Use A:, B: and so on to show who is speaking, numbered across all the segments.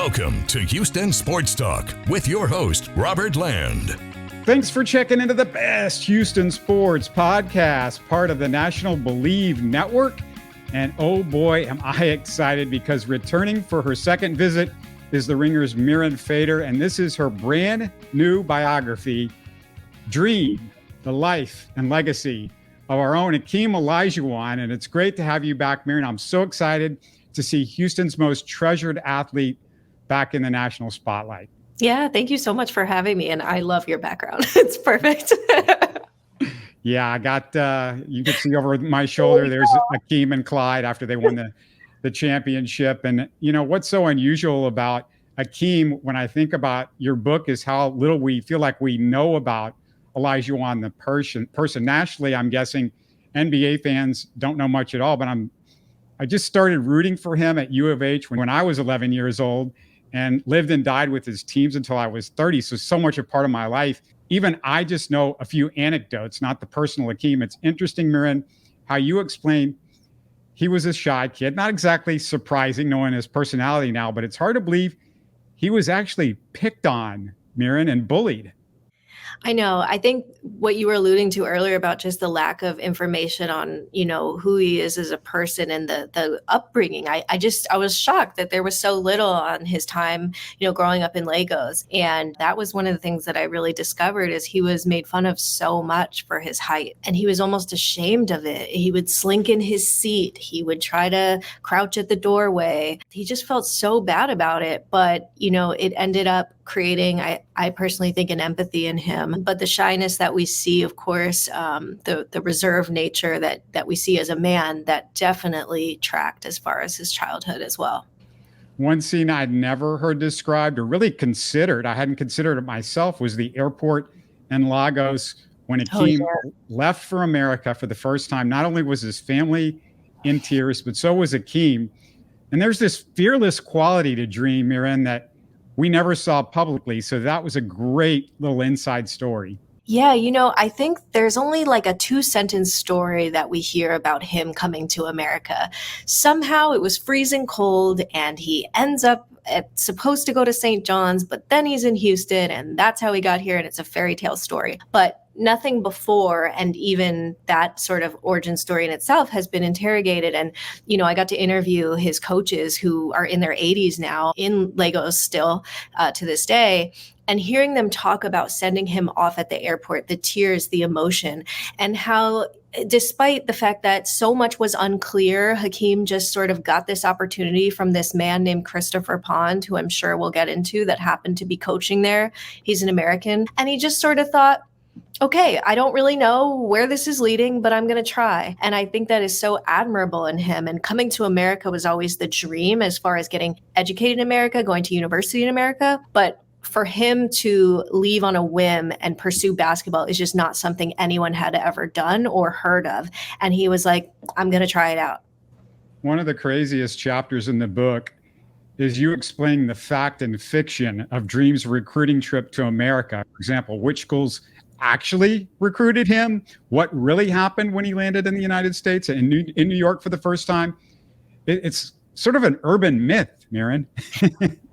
A: Welcome to Houston Sports Talk with your host, Robert Land.
B: Thanks for checking into the best Houston sports podcast, part of the national Bleav Network. And oh boy, am I excited because returning for her second visit is the Ringer's Mirin Fader, and this is her brand new biography, Dream, the Life and Legacy of our own Hakeem Olajuwon. And it's great to have you back, Mirin. I'm so excited to see Houston's most treasured athlete back in the national spotlight.
C: Yeah, thank you so much for having me. And I love your background. It's perfect.
B: Yeah, I got, you can see over my shoulder, there's Hakeem and Clyde after they won the championship. And, you know, what's so unusual about Hakeem, when I think about your book, is how little we feel like we know about Olajuwon, the person. Nationally, I'm guessing NBA fans don't know much at all, but I just started rooting for him at U of H when I was 11 years old and lived and died with his teams until I was 30. So much a part of my life. Even I just know a few anecdotes, not the personal Hakeem. It's interesting, Mirin, how you explain he was a shy kid. Not exactly surprising knowing his personality now, but it's hard to believe he was actually picked on, Mirin, and bullied.
C: I know. I think what you were alluding to earlier about just the lack of information on, you know, who he is as a person and the upbringing. I was shocked that there was so little on his time, you know, growing up in Lagos. And that was one of the things that I really discovered is he was made fun of so much for his height. And he was almost ashamed of it. He would slink in his seat. He would try to crouch at the doorway. He just felt so bad about it. But, you know, it ended up creating, I personally think, an empathy in him. But the shyness that we see, of course, the reserved nature that we see as a man, that definitely tracked as far as his childhood as well.
B: One scene I'd never heard described or really considered, I hadn't considered it myself, was the airport in Lagos when Hakeem left for America for the first time. Not only was his family in tears, but so was Hakeem. And there's this fearless quality to Dream, Mirin, that we never saw publicly. So that was a great little inside story.
C: Yeah, you know, I think there's only like a 2-sentence story that we hear about him coming to America. Somehow it was freezing cold and he ends up supposed to go to St. John's, but then he's in Houston and that's how he got here. And it's a fairy tale story. But nothing before, and even that sort of origin story in itself has been interrogated. And, you know, I got to interview his coaches who are in their 80s now in Lagos still to this day. And hearing them talk about sending him off at the airport, the tears, the emotion, and how despite the fact that so much was unclear, Hakeem just sort of got this opportunity from this man named Christopher Pond, who I'm sure we'll get into, that happened to be coaching there. He's an American. And he just sort of thought, okay, I don't really know where this is leading, but I'm going to try. And I think that is so admirable in him. And coming to America was always the dream as far as getting educated in America, going to university in America. But for him to leave on a whim and pursue basketball is just not something anyone had ever done or heard of. And he was like, I'm going to try it out.
B: One of the craziest chapters in the book is you explaining the fact and fiction of Dream's recruiting trip to America. For example, which schools actually recruited him, what really happened when he landed in the United States in New York for the first time. It's sort of an urban myth, Mirin.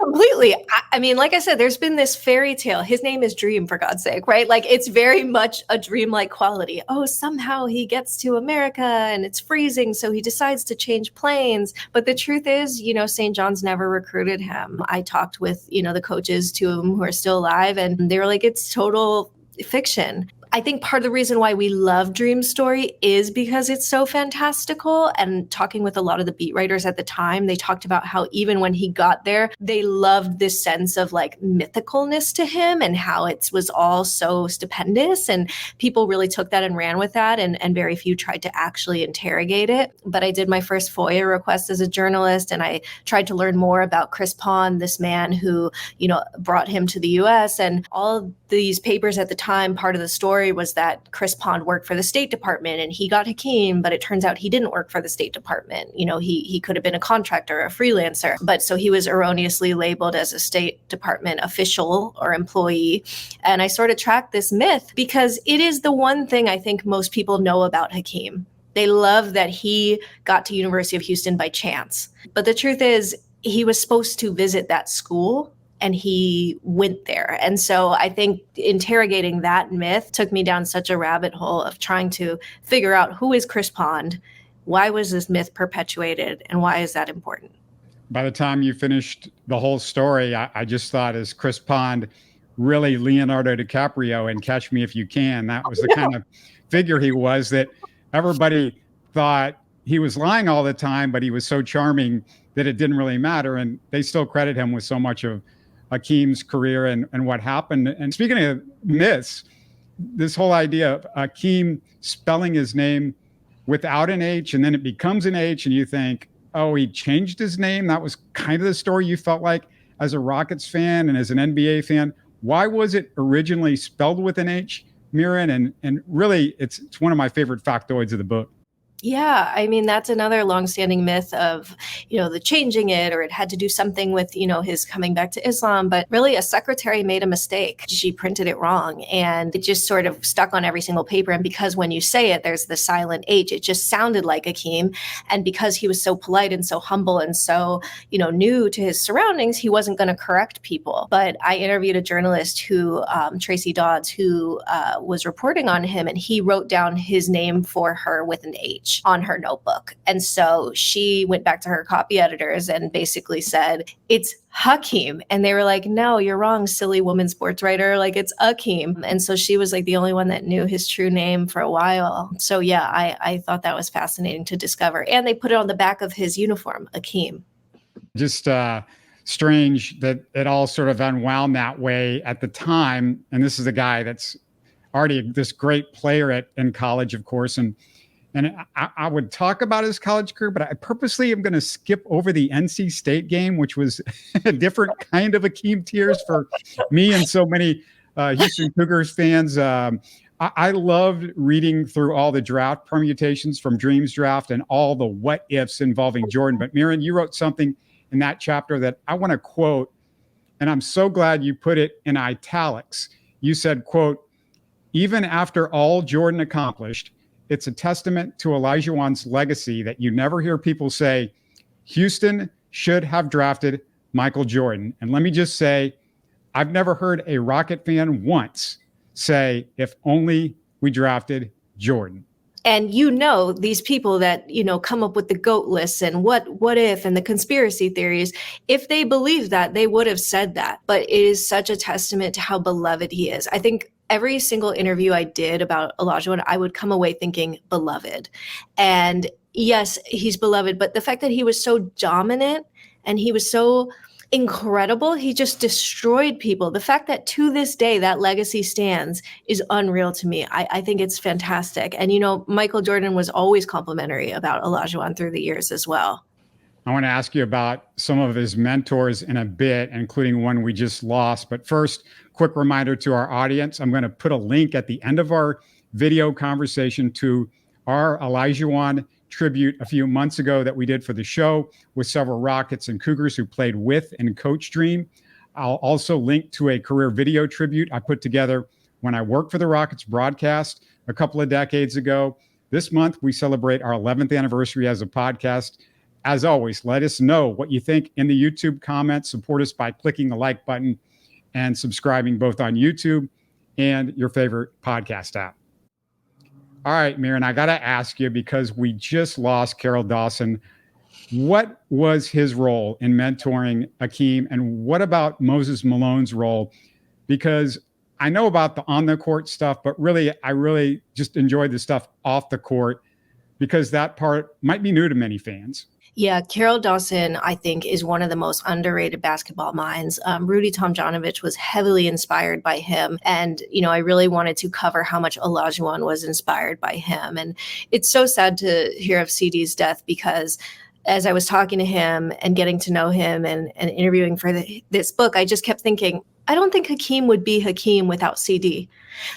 C: Completely. I mean, like I said, there's been this fairy tale. His name is Dream, for God's sake, right? Like, it's very much a dreamlike quality. Oh, somehow he gets to America and it's freezing, so he decides to change planes. But the truth is, you know, St. John's never recruited him. I talked with, you know, the coaches, 2 of them who are still alive, and they were like, it's total fiction. I think part of the reason why we love Dream's story is because it's so fantastical. And talking with a lot of the beat writers at the time, they talked about how even when he got there, they loved this sense of like mythicalness to him and how it was all so stupendous. And people really took that and ran with that. And very few tried to actually interrogate it. But I did my first FOIA request as a journalist, and I tried to learn more about Chris Pond, this man who, you know, brought him to the US. And all of these papers at the time, part of the story was that Chris Pond worked for the State Department and he got Hakeem, but it turns out he didn't work for the State Department. You know, he could have been a contractor, a freelancer, but so he was erroneously labeled as a State Department official or employee. And I sort of tracked this myth because it is the one thing I think most people know about Hakeem. They love that he got to University of Houston by chance. But the truth is, he was supposed to visit that school and he went there. And so I think interrogating that myth took me down such a rabbit hole of trying to figure out who is Chris Pond, why was this myth perpetuated, and why is that important?
B: By the time you finished the whole story, I just thought, is Chris Pond really Leonardo DiCaprio in Catch Me If You Can? That was the kind of figure he was, that everybody thought he was lying all the time, but he was so charming that it didn't really matter. And they still credit him with so much of Hakeem's career and what happened. And speaking of myths, this whole idea of Hakeem spelling his name without an H and then it becomes an H and you think, oh, he changed his name. That was kind of the story you felt like as a Rockets fan and as an NBA fan. Why was it originally spelled with an H, Mirin? And really, it's one of my favorite factoids of the book.
C: Yeah, I mean, that's another longstanding myth of, the changing it, or it had to do something with, his coming back to Islam. But really, a secretary made a mistake. She printed it wrong and it just sort of stuck on every single paper. And because when you say it, there's the silent H, it just sounded like Hakeem. And because he was so polite and so humble and so, new to his surroundings, he wasn't going to correct people. But I interviewed a journalist who, Tracy Dodds, who was reporting on him, and he wrote down his name for her with an H on her notebook. And so she went back to her copy editors and basically said, it's Hakeem. And they were like, no, you're wrong, silly woman sports writer. Like, it's Hakeem. And so she was like the only one that knew his true name for a while. So yeah, I thought that was fascinating to discover. And they put it on the back of his uniform, Hakeem.
B: Just strange that it all sort of unwound that way at the time. And this is a guy that's already this great player in college, of course. And I would talk about his college career, but I purposely am going to skip over the NC State game, which was a different kind of Hakeem tears for me and so many Houston Cougars fans. I loved reading through all the draft permutations from Dreams Draft and all the what ifs involving Jordan. But Mirin, you wrote something in that chapter that I want to quote, and I'm so glad you put it in italics. You said, quote, even after all Jordan accomplished, it's a testament to Olajuwon's legacy that you never hear people say, Houston should have drafted Michael Jordan. And let me just say, I've never heard a Rocket fan once say, if only we drafted Jordan.
C: And these people that, come up with the GOAT lists and what if and the conspiracy theories, if they believed that, they would have said that. But it is such a testament to how beloved he is. I think every single interview I did about Olajuwon, I would come away thinking beloved. And yes, he's beloved, but the fact that he was so dominant and he was so incredible, he just destroyed people. The fact that to this day that legacy stands is unreal to me. I think it's fantastic. And, Michael Jordan was always complimentary about Olajuwon through the years as well.
B: I want to ask you about some of his mentors in a bit, including one we just lost. But first, quick reminder to our audience, I'm going to put a link at the end of our video conversation to our Olajuwon tribute a few months ago that we did for the show with several Rockets and Cougars who played with and coached Dream. I'll also link to a career video tribute I put together when I worked for the Rockets broadcast a couple of decades ago. This month, we celebrate our 11th anniversary as a podcast. As always, let us know what you think in the YouTube comments. Support us by clicking the like button and subscribing both on YouTube and your favorite podcast app. All right, Mirin, I got to ask you, because we just lost Caroll Dawson, what was his role in mentoring Hakeem, and what about Moses Malone's role? Because I know about the on-the-court stuff, but I really just enjoyed the stuff off the court, because that part might be new to many fans.
C: Yeah, Caroll Dawson, I think, is one of the most underrated basketball minds. Rudy Tomjanovich was heavily inspired by him. And, I really wanted to cover how much Olajuwon was inspired by him. And it's so sad to hear of CD's death, because as I was talking to him and getting to know him and interviewing for this book, I just kept thinking, I don't think Hakeem would be Hakeem without CD.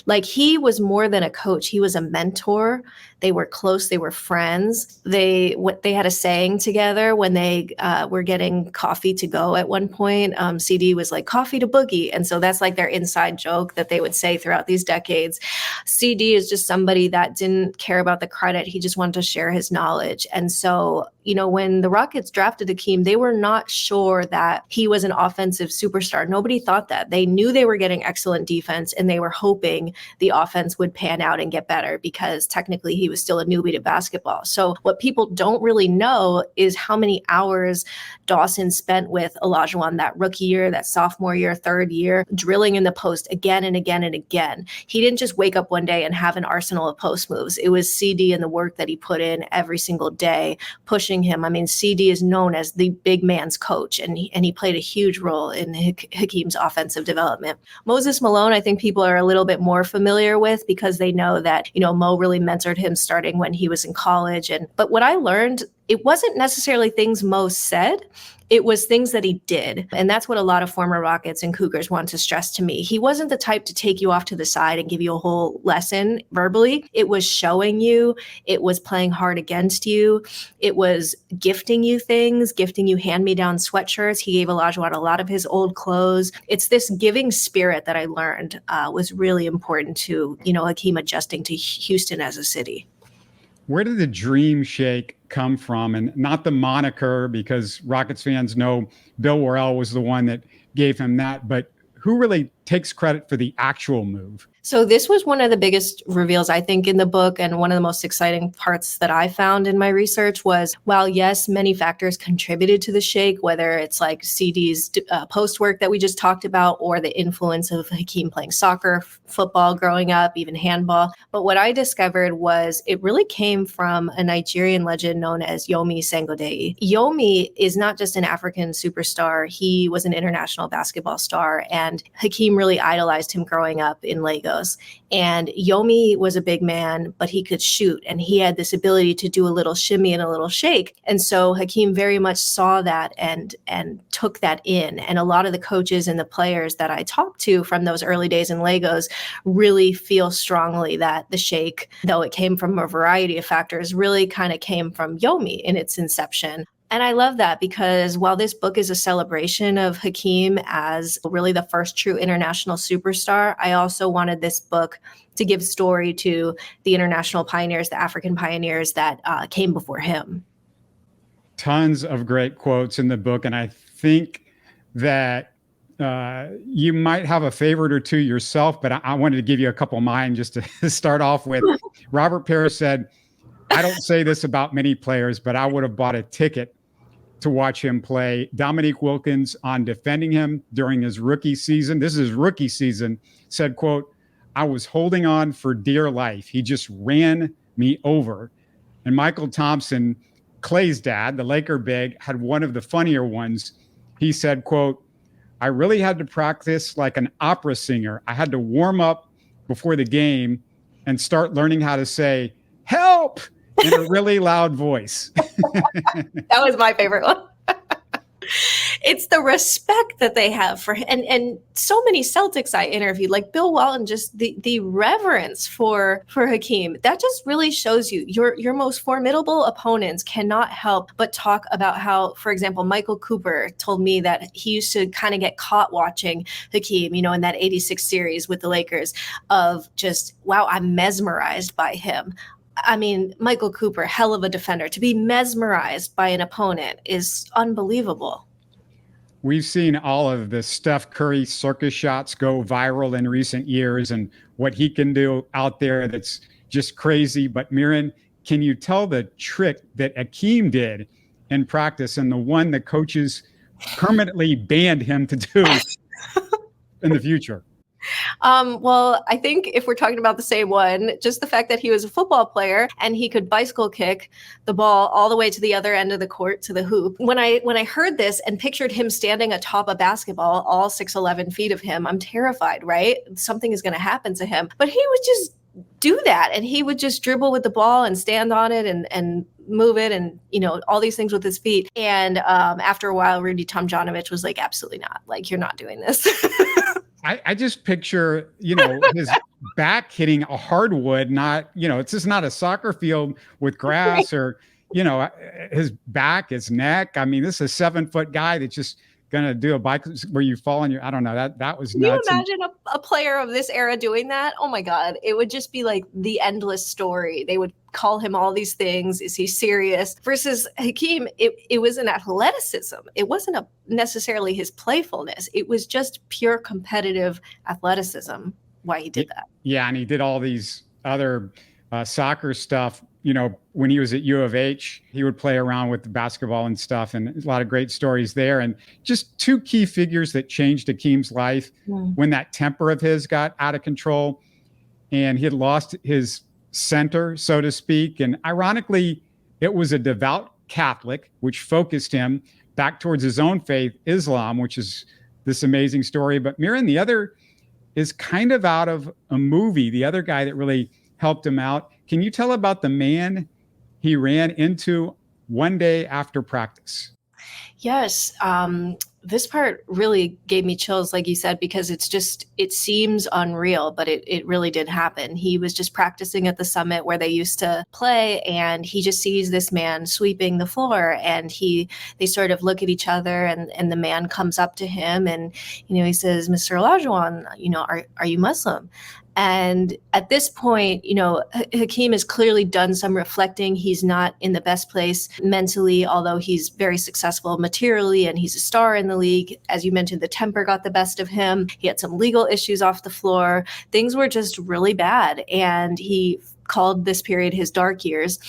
C: Like, he was more than a coach. He was a mentor They were close. They were friends. They had a saying together when they were getting coffee to go at one point. CD was like, coffee to boogie. And so that's like their inside joke that they would say throughout these decades. CD is just somebody that didn't care about the credit. He just wanted to share his knowledge. And so, when the Rockets drafted Hakeem, they were not sure that he was an offensive superstar. Nobody thought that. They knew they were getting excellent defense, and they were hoping the offense would pan out and get better because technically he was still a newbie to basketball. So what people don't really know is how many hours Dawson spent with Olajuwon that rookie year, that sophomore year, third year, drilling in the post again and again and again. He didn't just wake up one day and have an arsenal of post moves. It was CD and the work that he put in every single day, pushing him. I mean, CD is known as the big man's coach, and he played a huge role in Hakeem's offensive development. Moses Malone, I think people are a little bit more familiar with because they know that, Mo really mentored him starting when he was in college. But what I learned, it wasn't necessarily things Mo said. It was things that he did. And that's what a lot of former Rockets and Cougars want to stress to me. He wasn't the type to take you off to the side and give you a whole lesson verbally. It was showing you, it was playing hard against you. It was gifting you things, gifting you hand-me-down sweatshirts. He gave Olajuwon a lot of his old clothes. It's this giving spirit that I learned was really important to, Hakeem adjusting to Houston as a city.
B: Where did the Dream Shake come from? And not the moniker, because Rockets fans know Bill Worrell was the one that gave him that, but who really takes credit for the actual move?
C: So this was one of the biggest reveals, I think, in the book. And one of the most exciting parts that I found in my research was, while yes, many factors contributed to the shake, whether it's like CD's post work that we just talked about, or the influence of Hakeem playing soccer, football growing up, even handball. But what I discovered was it really came from a Nigerian legend known as Yomi Sangodeyi. Yomi is not just an African superstar. He was an international basketball star, and Hakeem really idolized him growing up in Lagos. And Yomi was a big man, but he could shoot, and he had this ability to do a little shimmy and a little shake. And so Hakeem very much saw that and took that in. And a lot of the coaches and the players that I talked to from those early days in Lagos really feel strongly that the shake, though it came from a variety of factors, really kind of came from Yomi in its inception. And I love that because while this book is a celebration of Hakeem as really the first true international superstar, I also wanted this book to give story to the international pioneers, the African pioneers that came before him.
B: Tons of great quotes in the book. And I think that you might have a favorite or two yourself, but I wanted to give you a couple of mine just to start off with. Robert Parrish said, "I don't say this about many players, but I would have bought a ticket to watch him play." Dominique Wilkins, on defending him during his rookie season, this is his rookie season, said, quote, "I was holding on for dear life. He just ran me over." And Michael Thompson, Clay's dad, the Laker big, had one of the funnier ones. He said, quote, "I really had to practice like an opera singer. I had to warm up before the game and start learning how to say, 'help,' in a really loud voice."
C: That was my favorite one. It's the respect that they have for him. And so many Celtics I interviewed, like Bill Walton, just the reverence for Hakeem. That just really shows you your most formidable opponents cannot help but talk about how, for example, Michael Cooper told me that he used to kind of get caught watching Hakeem, in that 86 series with the Lakers, of just, wow, I'm mesmerized by him. I mean, Michael Cooper, hell of a defender. To be mesmerized by an opponent is unbelievable.
B: We've seen all of the Steph Curry circus shots go viral in recent years and what he can do out there that's just crazy. But Mirin, can you tell the trick that Hakeem did in practice and the one the coaches permanently banned him to do in the future?
C: Well, I think if we're talking about the same one, just the fact that he was a football player and he could bicycle kick the ball all the way to the other end of the court to the hoop. When I heard this and pictured him standing atop a basketball, all 6'11" feet of him, I'm terrified, right? Something is going to happen to him. But he would just do that, and he would just dribble with the ball and stand on it and move it, and all these things with his feet. And after a while, Rudy Tomjanovich was like, "Absolutely not! Like, you're not doing this."
B: I just picture, back hitting a hardwood, not, it's just not a soccer field with grass or, his back, his neck. I mean, this is a 7-foot guy that's just going to do a bike where you fall on your, I don't know, that was nuts.
C: Can you imagine a player of this era doing that? Oh my God. It would just be like the endless story. They would call him all these things. Is he serious? Versus Hakeem, it was an athleticism. It wasn't necessarily his playfulness. It was just pure competitive athleticism why he did that.
B: Yeah, and he did all these other soccer stuff. When he was at U of H, he would play around with the basketball and stuff, and a lot of great stories there. And just two key figures that changed Hakeem's life when that temper of his got out of control and he had lost his center, so to speak. And ironically, it was a devout Catholic, which focused him back towards his own faith, Islam, which is this amazing story. But Mirin, the other is kind of out of a movie, the other guy that really helped him out. Can you tell about the man he ran into one day after practice?
C: Yes. This part really gave me chills, like you said, because it seems unreal, but it really did happen. He was just practicing at the summit where they used to play, and he just sees this man sweeping the floor, and they sort of look at each other, and the man comes up to him and, he says, "Mr. Olajuwon, are you Muslim?" And at this point, Hakeem has clearly done some reflecting. He's not in the best place mentally, although he's very successful materially and he's a star in the league. As you mentioned, the temper got the best of him. He had some legal issues off the floor. Things were just really bad. And he called this period his dark years.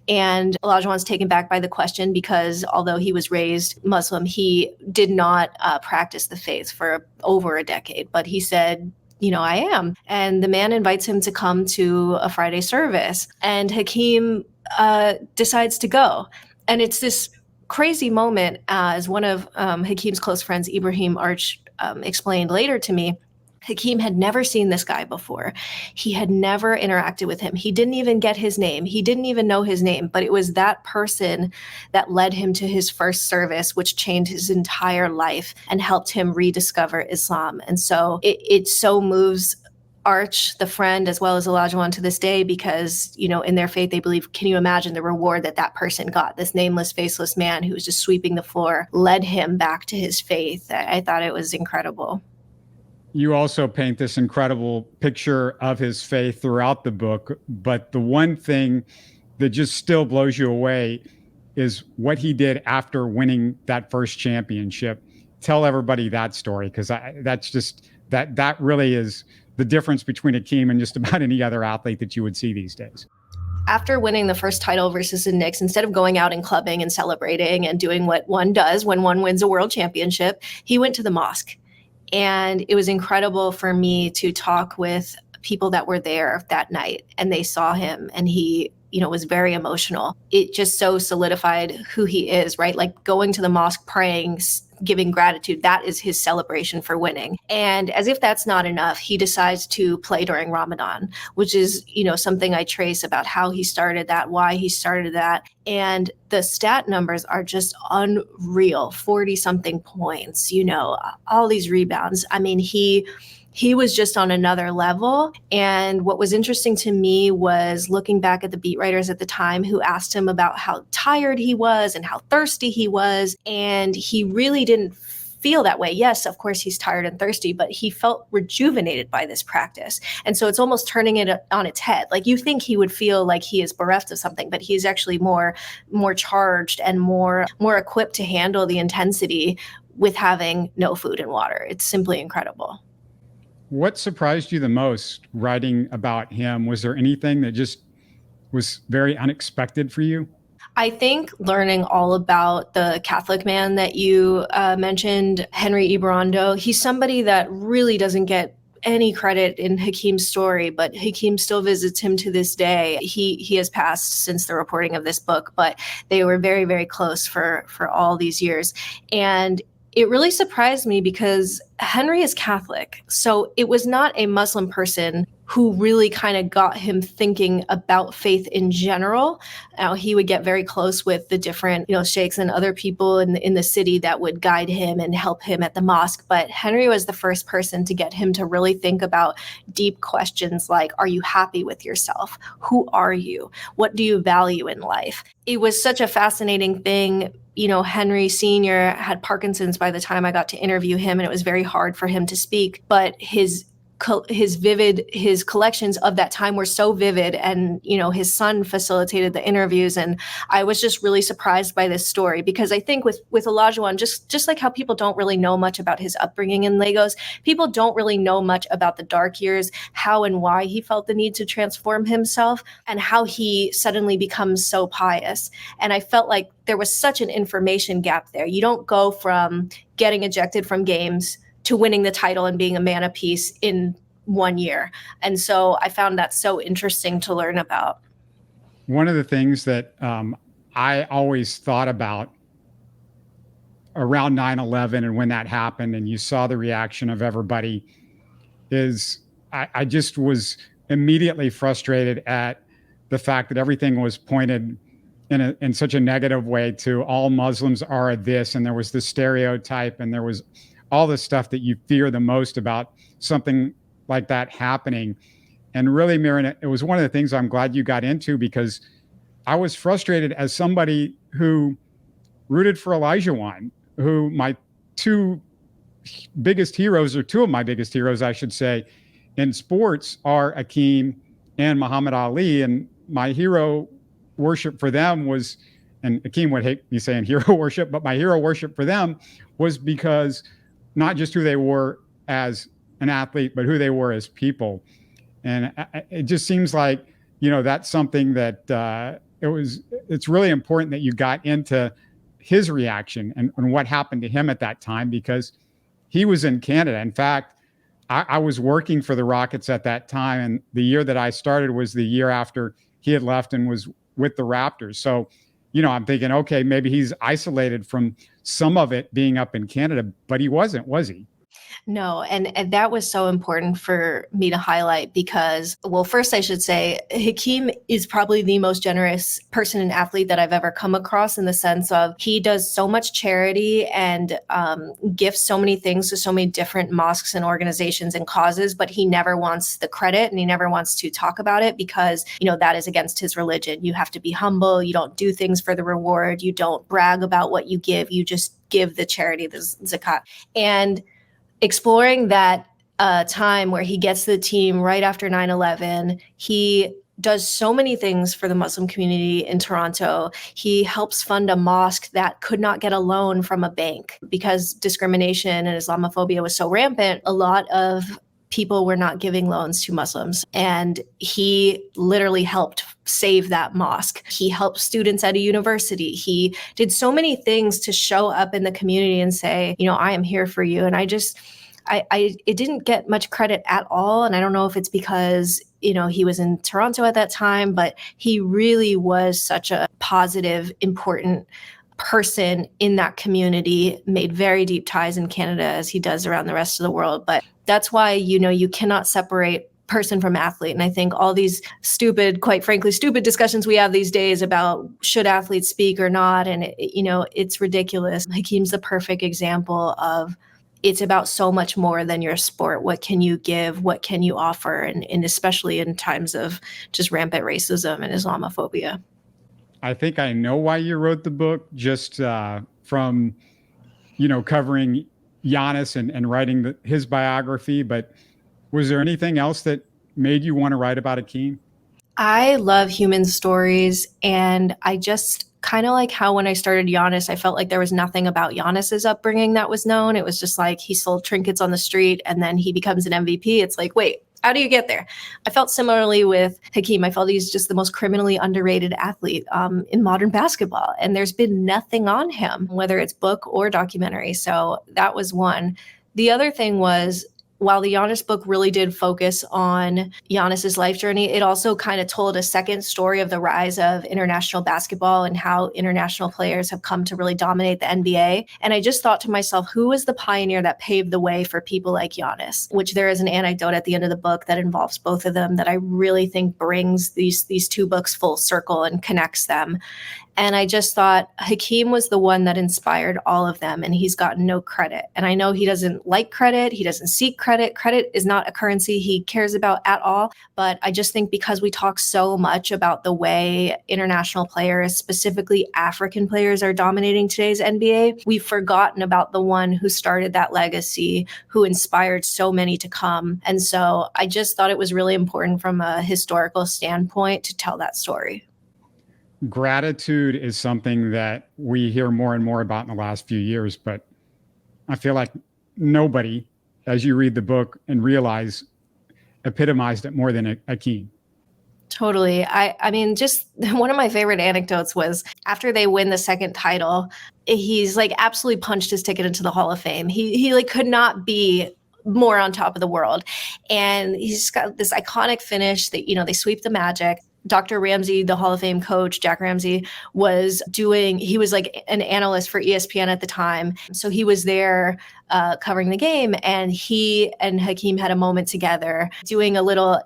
C: And Olajuwon's taken back by the question because although he was raised Muslim, he did not practice the faith for over a decade. But he said, I am. And the man invites him to come to a Friday service. And Hakeem decides to go. And it's this crazy moment, as one of Hakeem's close friends, Ibrahim Arch, explained later to me. Hakeem had never seen this guy before. He had never interacted with him. He didn't even get his name. He didn't even know his name, but it was that person that led him to his first service, which changed his entire life and helped him rediscover Islam. And so it so moves Arch, the friend, as well as Olajuwon to this day, because, in their faith, they believe, can you imagine the reward that person got? This nameless, faceless man who was just sweeping the floor led him back to his faith. I thought it was incredible.
B: You also paint this incredible picture of his faith throughout the book, but the one thing that just still blows you away is what he did after winning that first championship. Tell everybody that story, because that's just that really is the difference between Hakeem and just about any other athlete that you would see these days.
C: After winning the first title versus the Knicks, instead of going out and clubbing and celebrating and doing what one does when one wins a world championship, he went to the mosque. And it was incredible for me to talk with people that were there that night, and they saw him, and he, was very emotional. It just so solidified who he is, right? Like going to the mosque, praying, giving gratitude, that is his celebration for winning. And as if that's not enough, he decides to play during Ramadan, which is, something I trace about how he started that, why he started that. And the stat numbers are just unreal, 40 something points, all these rebounds. I mean, he was just on another level. And what was interesting to me was looking back at the beat writers at the time who asked him about how tired he was and how thirsty he was. And he really didn't feel that way. Yes, of course, he's tired and thirsty, but he felt rejuvenated by this practice. And so it's almost turning it on its head. Like you think he would feel like he is bereft of something, but he's actually more charged and more equipped to handle the intensity with having no food and water. It's simply incredible.
B: What surprised you the most writing about him? Was there anything that just was very unexpected for you?
C: I think learning all about the Catholic man that you mentioned, Henry Ibarrondo, he's somebody that really doesn't get any credit in Hakeem's story, but Hakeem still visits him to this day. He has passed since the reporting of this book, but they were very, very close for all these years. And it really surprised me because Henry is Catholic. So it was not a Muslim person who really kind of got him thinking about faith in general. Now, he would get very close with the different, sheikhs and other people in the city that would guide him and help him at the mosque. But Henry was the first person to get him to really think about deep questions like, are you happy with yourself? Who are you? What do you value in life? It was such a fascinating thing. Henry Sr. had Parkinson's by the time I got to interview him, and it was very hard for him to speak, but his collections of that time were so vivid, and his son facilitated the interviews, and I was just really surprised by this story, because I think with Olajuwon, just like how people don't really know much about his upbringing in Lagos, people don't really know much about the dark years, how and why he felt the need to transform himself, and how he suddenly becomes so pious. And I felt like there was such an information gap there. You don't go from getting ejected from games to winning the title and being a man of peace in 1 year. And so I found that so interesting to learn about.
B: One of the things that I always thought about around 9/11 and when that happened, and you saw the reaction of everybody, is I just was immediately frustrated at the fact that everything was pointed in such a negative way to all Muslims are this, and there was this stereotype, and there was all the stuff that you fear the most about something like that happening. And really, Mirin, it was one of the things I'm glad you got into, because I was frustrated as somebody who rooted for Olajuwon, who my two biggest heroes, or two of my biggest heroes, I should say, in sports are Hakeem and Muhammad Ali. And my hero worship for them was, and Hakeem would hate me saying hero worship, but my hero worship for them was because not just who they were as an athlete, but who they were as people. And it just seems like, that's something that it's really important that you got into his reaction and what happened to him at that time, because he was in Canada. In fact, I was working for the Rockets at that time, and the year that I started was the year after he had left and was with the Raptors. So, I'm thinking, okay, maybe he's isolated from some of it being up in Canada, but he wasn't, was he?
C: No, and that was so important for me to highlight, because, well, first I should say Hakeem is probably the most generous person and athlete that I've ever come across, in the sense of he does so much charity and gifts so many things to so many different mosques and organizations and causes, but he never wants the credit and he never wants to talk about it, because, that is against his religion. You have to be humble. You don't do things for the reward. You don't brag about what you give. You just give the charity, the zakat. And exploring that time where he gets the team right after 9/11, he does so many things for the Muslim community in Toronto. He helps fund a mosque that could not get a loan from a bank because discrimination and Islamophobia was so rampant. A lot of people were not giving loans to Muslims, and he literally helped save that mosque. He helped students at a university. He did so many things to show up in the community and say, I am here for you. And it didn't get much credit at all. And I don't know if it's because, he was in Toronto at that time, but he really was such a positive, important person in that community, made very deep ties in Canada as he does around the rest of the world. But that's why, you cannot separate person from athlete. And I think all these quite frankly, stupid discussions we have these days about should athletes speak or not, and it's ridiculous. Hakeem's the perfect example of, it's about so much more than your sport. What can you give? What can you offer? And especially in times of just rampant racism and Islamophobia.
B: I think I know why you wrote the book, just from, covering Giannis and writing his biography. But was there anything else that made you want to write about Hakeem?
C: I love human stories, and I just kind of like how when I started Giannis, I felt like there was nothing about Giannis's upbringing that was known. It was just like he sold trinkets on the street and then he becomes an MVP. It's like, wait, how do you get there? I felt similarly with Hakeem. I felt he's just the most criminally underrated athlete in modern basketball. And there's been nothing on him, whether it's book or documentary. So that was one. The other thing was, while the Giannis book really did focus on Giannis's life journey, it also kind of told a second story of the rise of international basketball and how international players have come to really dominate the NBA. And I just thought to myself, who was the pioneer that paved the way for people like Giannis? Which there is an anecdote at the end of the book that involves both of them that I really think brings these two books full circle and connects them. And I just thought Hakeem was the one that inspired all of them, and he's gotten no credit. And I know he doesn't like credit. He doesn't seek credit. Credit is not a currency he cares about at all. But I just think because we talk so much about the way international players, specifically African players, are dominating today's NBA, we've forgotten about the one who started that legacy, who inspired so many to come. And so I just thought it was really important from a historical standpoint to tell that story.
B: Gratitude is something that we hear more and more about in the last few years, but I feel like nobody, as you read the book and realize, epitomized it more than Hakeem.
C: Totally. I mean, just one of my favorite anecdotes was after they win the second title, he's like absolutely punched his ticket into the Hall of Fame. He like could not be more on top of the world. And he's got this iconic finish that, they sweep the Magic. Dr. Ramsey, the Hall of Fame coach, Jack Ramsey, he was like an analyst for ESPN at the time. So he was there covering the game, and he and Hakeem had a moment together doing a little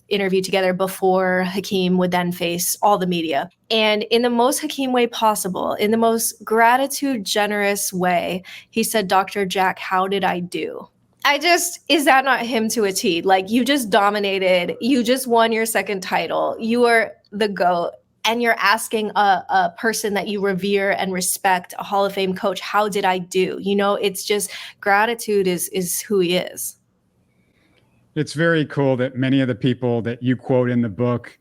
C: interview together before Hakeem would then face all the media. And in the most Hakeem way possible, in the most gratitude generous way, he said, "Dr. Jack, how did I do?" Is that not him to a T? Like, you just dominated, you just won your second title, you are the GOAT, and you're asking a person that you revere and respect, a Hall of Fame coach, how did I do? It's just gratitude is who he is.
B: It's very cool that many of the people that you quote in the book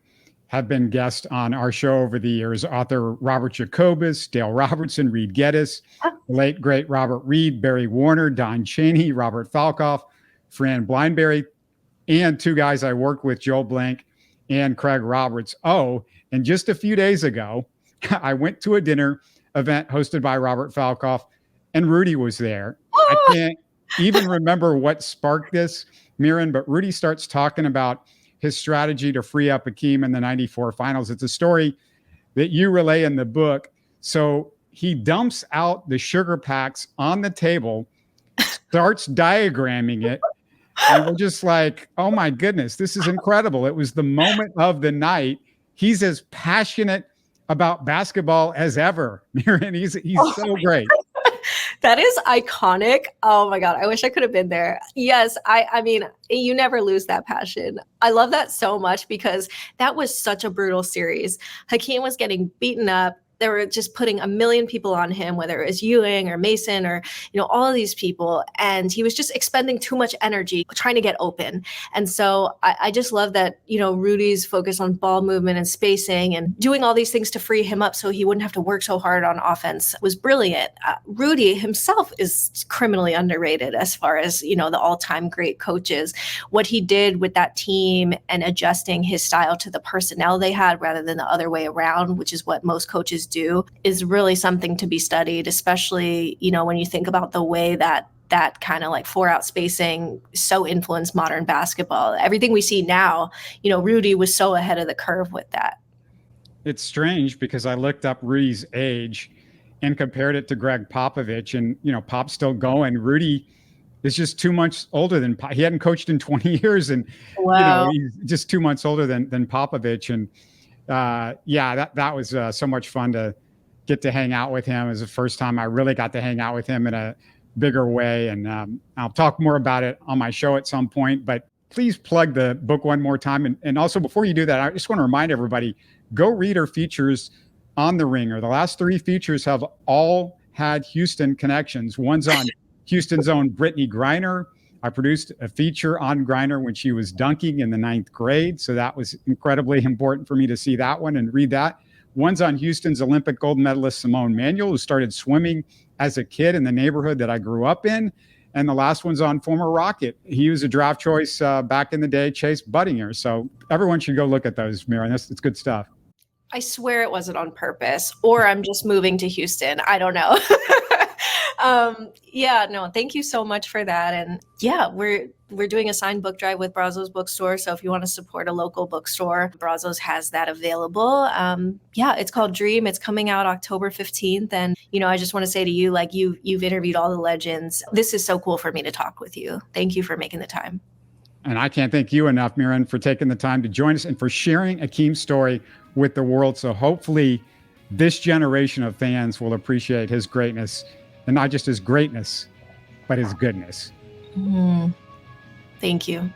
B: have been guests on our show over the years. Author Robert Jacobus, Dale Robertson, Reed Geddes, the late, great Robert Reed, Barry Warner, Don Chaney, Robert Falkoff, Fran Blindberry, and two guys I worked with, Joel Blank and Craig Roberts. Oh, and just a few days ago, I went to a dinner event hosted by Robert Falkoff, and Rudy was there. I can't even remember what sparked this, Mirin, but Rudy starts talking about his strategy to free up Hakeem in the 94 finals. It's a story that you relay in the book. So he dumps out the sugar packs on the table, starts diagramming it. And we're just like, oh my goodness, this is incredible. It was the moment of the night. He's as passionate about basketball as ever. Mirin, he's so great.
C: That is iconic. Oh my God. I wish I could have been there. Yes. I mean, you never lose that passion. I love that so much because that was such a brutal series. Hakeem was getting beaten up. They were just putting a million people on him, whether it was Ewing or Mason or, all of these people. And he was just expending too much energy trying to get open. And so I just love that, Rudy's focus on ball movement and spacing and doing all these things to free him up so he wouldn't have to work so hard on offense was brilliant. Rudy himself is criminally underrated as far as, the all-time great coaches. What he did with that team and adjusting his style to the personnel they had rather than the other way around, which is what most coaches do, is really something to be studied, especially, when you think about the way that kind of like 4-out spacing so influenced modern basketball. Everything we see now, Rudy was so ahead of the curve with that.
B: It's strange because I looked up Rudy's age and compared it to Greg Popovich, and, Pop's still going. Rudy is just 2 months older than Pop. He hadn't coached in 20 years and,
C: wow.
B: He's just 2 months older than Popovich. And, that was so much fun to get to hang out with him. It was the first time I really got to hang out with him in a bigger way. And I'll talk more about it on my show at some point, but please plug the book one more time. And also before you do that, I just want to remind everybody, go read our features on The Ringer. The last 3 features have all had Houston connections. One's on Houston's own Brittany Griner. I produced a feature on Griner when she was dunking in the 9th grade. So that was incredibly important for me to see that one and read that. One's on Houston's Olympic gold medalist Simone Manuel, who started swimming as a kid in the neighborhood that I grew up in. And the last one's on former Rocket. He was a draft choice back in the day, Chase Budinger. So everyone should go look at those, Mirin. It's good stuff.
C: I swear it wasn't on purpose, or I'm just moving to Houston. I don't know. Yeah, no, thank you so much for that. And yeah, we're doing a signed book drive with Brazos Bookstore. So if you want to support a local bookstore, Brazos has that available. Yeah, it's called Dream. It's coming out October 15th. And, I just want to say to you, like you've interviewed all the legends. This is so cool for me to talk with you. Thank you for making the time.
B: And I can't thank you enough, Mirin, for taking the time to join us and for sharing Hakeem's story with the world. So hopefully this generation of fans will appreciate his greatness, and not just his greatness, but his goodness.
C: Thank you.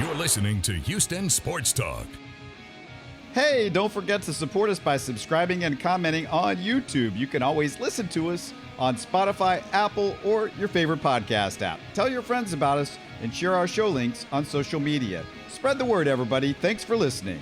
A: You're listening to Houston Sports Talk.
D: Hey, don't forget to support us by subscribing and commenting on YouTube. You can always listen to us on Spotify, Apple, or your favorite podcast app. Tell your friends about us and share our show links on social media. Spread the word, everybody. Thanks for listening.